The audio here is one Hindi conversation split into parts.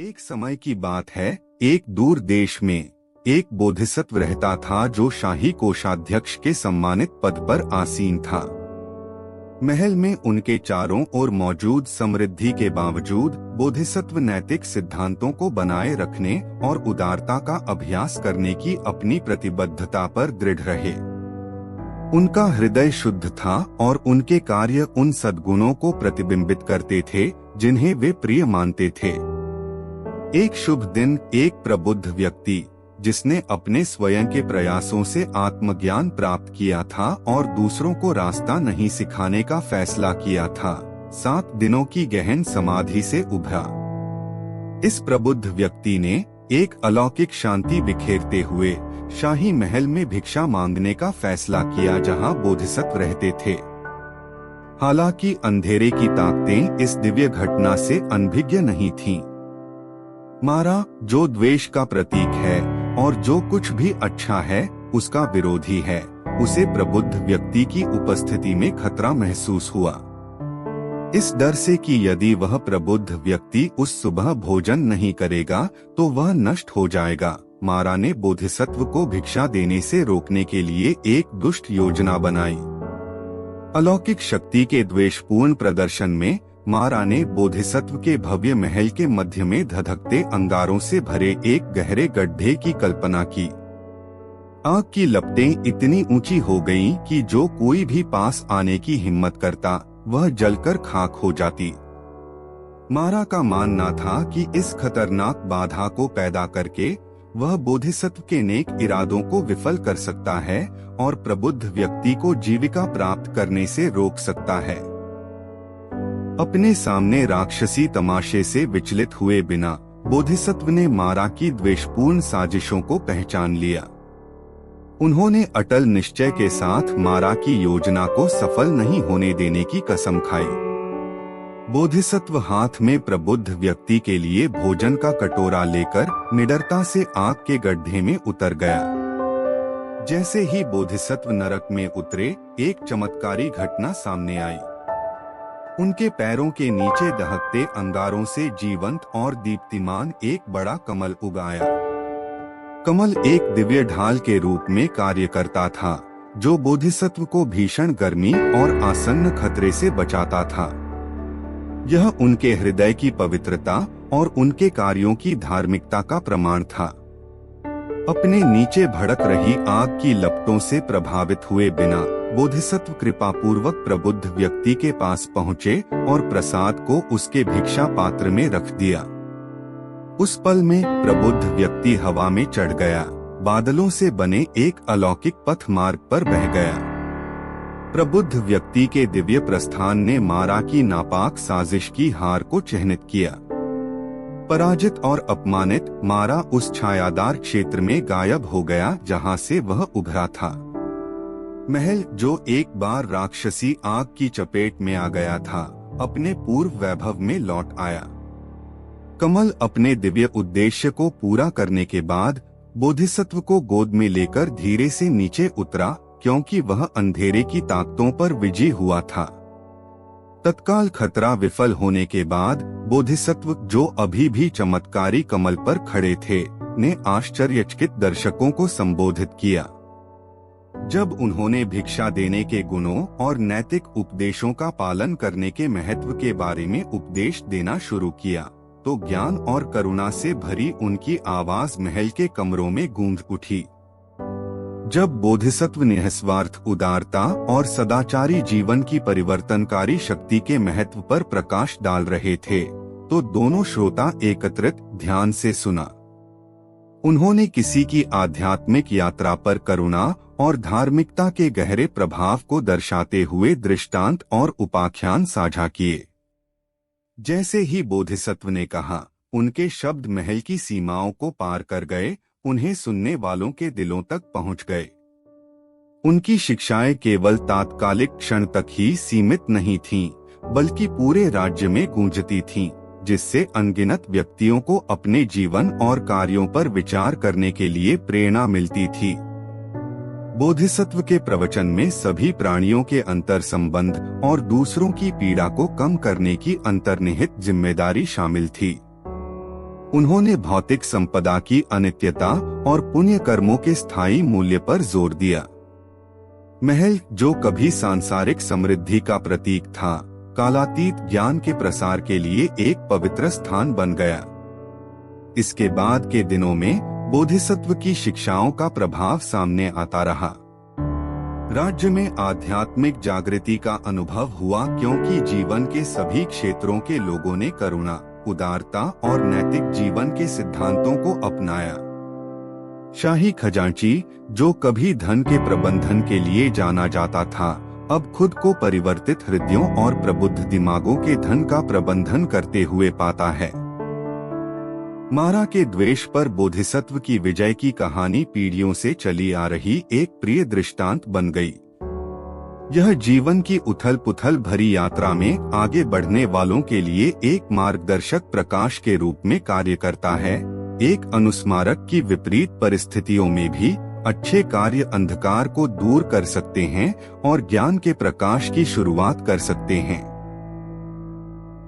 एक समय की बात है, एक दूर देश में एक बोधिसत्व रहता था जो शाही कोषाध्यक्ष के सम्मानित पद पर आसीन था। महल में उनके चारों ओर मौजूद समृद्धि के बावजूद बोधिसत्व नैतिक सिद्धांतों को बनाए रखने और उदारता का अभ्यास करने की अपनी प्रतिबद्धता पर दृढ़ रहे। उनका हृदय शुद्ध था और उनके कार्य उन सद्गुणों को प्रतिबिंबित करते थे जिन्हें वे प्रिय मानते थे। एक शुभ दिन एक प्रबुद्ध व्यक्ति, जिसने अपने स्वयं के प्रयासों से आत्मज्ञान प्राप्त किया था और दूसरों को रास्ता नहीं सिखाने का फैसला किया था, 7 दिनों की गहन समाधि से उभरा। इस प्रबुद्ध व्यक्ति ने एक अलौकिक शांति बिखेरते हुए शाही महल में भिक्षा मांगने का फैसला किया जहां बोधिसत्व रहते थे। हालांकि अंधेरे की ताकतें इस दिव्य घटना से अनभिज्ञ नहीं थीं। मारा, जो द्वेष का प्रतीक है और जो कुछ भी अच्छा है उसका विरोधी है, उसे प्रबुद्ध व्यक्ति की उपस्थिति में खतरा महसूस हुआ। इस डर से कि यदि वह प्रबुद्ध व्यक्ति उस सुबह भोजन नहीं करेगा तो वह नष्ट हो जाएगा, मारा ने बोधिसत्व को भिक्षा देने से रोकने के लिए एक दुष्ट योजना बनाई। अलौकिक शक्ति के द्वेषपूर्ण प्रदर्शन में मारा ने बोधिसत्व के भव्य महल के मध्य में धधकते अंगारों से भरे एक गहरे गड्ढे की कल्पना की। आग की लपटें इतनी ऊंची हो गईं कि जो कोई भी पास आने की हिम्मत करता वह जलकर खाक हो जाती। मारा का मानना था कि इस खतरनाक बाधा को पैदा करके वह बोधिसत्व के नेक इरादों को विफल कर सकता है और प्रबुद्ध व्यक्ति को जीविका प्राप्त करने से रोक सकता है। अपने सामने राक्षसी तमाशे से विचलित हुए बिना बोधिसत्व ने मारा की द्वेषपूर्ण साजिशों को पहचान लिया। उन्होंने अटल निश्चय के साथ मारा की योजना को सफल नहीं होने देने की कसम खाई। बोधिसत्व हाथ में प्रबुद्ध व्यक्ति के लिए भोजन का कटोरा लेकर निडरता से आग के गड्ढे में उतर गया। जैसे ही बोधिसत्व नरक में उतरे, एक चमत्कारी घटना सामने आई। उनके पैरों के नीचे दहकते अंगारों से जीवंत और दीप्तिमान एक बड़ा कमल उगाया। कमल एक दिव्य ढाल के रूप में कार्य करता था, जो बोधिसत्व को भीषण गर्मी और आसन्न खतरे से बचाता था। यह उनके हृदय की पवित्रता और उनके कार्यों की धार्मिकता का प्रमाण था। अपने नीचे भड़क रही आग की लपटों से प्रभावित हुए बिना बोधिसत्व कृपापूर्वक प्रबुद्ध व्यक्ति के पास पहुँचे और प्रसाद को उसके भिक्षा पात्र में रख दिया। उस पल में प्रबुद्ध व्यक्ति हवा में चढ़ गया, बादलों से बने एक अलौकिक पथ मार्ग पर बह गया। प्रबुद्ध व्यक्ति के दिव्य प्रस्थान ने मारा की नापाक साजिश की हार को चिह्नित किया। पराजित और अपमानित मारा उस छायादार क्षेत्र में गायब हो गया जहां से वह उभरा था। महल, जो एक बार राक्षसी आग की चपेट में आ गया था, अपने पूर्व वैभव में लौट आया। कमल अपने दिव्य उद्देश्य को पूरा करने के बाद बोधिसत्व को गोद में लेकर धीरे से नीचे उतरा, क्योंकि वह अंधेरे की ताकतों पर विजयी हुआ था। तत्काल खतरा विफल होने के बाद बोधिसत्व, जो अभी भी चमत्कारी कमल पर खड़े थे, ने आश्चर्यचकित दर्शकों को संबोधित किया। जब उन्होंने भिक्षा देने के गुणों और नैतिक उपदेशों का पालन करने के महत्व के बारे में उपदेश देना शुरू किया, तो ज्ञान और करुणा से भरी उनकी आवाज महल के कमरों में गूंज उठी। जब बोधिसत्व निस्वार्थ उदारता और सदाचारी जीवन की परिवर्तनकारी शक्ति के महत्व पर प्रकाश डाल रहे थे, तो दोनों श्रोता एकत्रित ध्यान से सुना। उन्होंने किसी की आध्यात्मिक यात्रा पर करुणा और धार्मिकता के गहरे प्रभाव को दर्शाते हुए दृष्टांत और उपाख्यान साझा किए। जैसे ही बोधिसत्व ने कहा, उनके शब्द महल की सीमाओं को पार कर गए, उन्हें सुनने वालों के दिलों तक पहुंच गए। उनकी शिक्षाएं केवल तात्कालिक क्षण तक ही सीमित नहीं थीं, बल्कि पूरे राज्य में गूंजती थीं, जिससे अनगिनत व्यक्तियों को अपने जीवन और कार्यों पर विचार करने के लिए प्रेरणा मिलती थी। बोधिसत्व के प्रवचन में सभी प्राणियों के अंतर संबंध और दूसरों की पीड़ा को कम करने की अंतर्निहित जिम्मेदारी शामिल थी। उन्होंने भौतिक संपदा की अनित्यता और पुण्य कर्मों के स्थायी मूल्य पर जोर दिया। महल, जो कभी सांसारिक समृद्धि का प्रतीक था, कालातीत ज्ञान के प्रसार के लिए एक पवित्र स्थान बन गया। इसके बाद के दिनों में बोधिसत्व की शिक्षाओं का प्रभाव सामने आता रहा। राज्य में आध्यात्मिक जागृति का अनुभव हुआ, क्योंकि जीवन के सभी क्षेत्रों के लोगों ने करुणा, उदारता और नैतिक जीवन के सिद्धांतों को अपनाया। शाही खजांची, जो कभी धन के प्रबंधन के लिए जाना जाता था, अब खुद को परिवर्तित हृदयों और प्रबुद्ध दिमागों के धन का प्रबंधन करते हुए पाता है। मारा के द्वेष पर बोधिसत्व की विजय की कहानी पीढ़ियों से चली आ रही एक प्रिय दृष्टांत बन गई। यह जीवन की उथल पुथल भरी यात्रा में आगे बढ़ने वालों के लिए एक मार्गदर्शक प्रकाश के रूप में कार्य करता है, एक अनुस्मारक की विपरीत परिस्थितियों में भी अच्छे कार्य अंधकार को दूर कर सकते हैं और ज्ञान के प्रकाश की शुरुआत कर सकते हैं।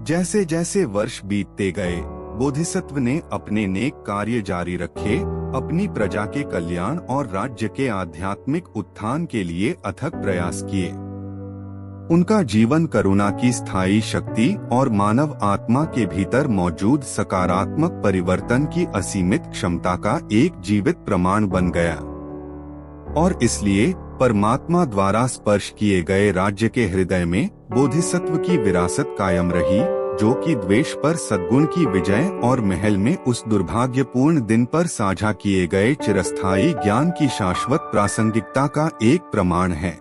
जैसे जैसे वर्ष बीतते गए, बोधिसत्व ने अपने नेक कार्य जारी रखे, अपनी प्रजा के कल्याण और राज्य के आध्यात्मिक उत्थान के लिए अथक प्रयास किए। उनका जीवन करुणा की स्थायी शक्ति और मानव आत्मा के भीतर मौजूद सकारात्मक परिवर्तन की असीमित क्षमता का एक जीवित प्रमाण बन गया, और इसलिए परमात्मा द्वारा स्पर्श किए गए राज्य के हृदय में बोधिसत्व की विरासत कायम रही, जो कि द्वेष पर सद्गुण की विजय और महल में उस दुर्भाग्यपूर्ण दिन पर साझा किए गए चिरस्थायी ज्ञान की शाश्वत प्रासंगिकता का एक प्रमाण है।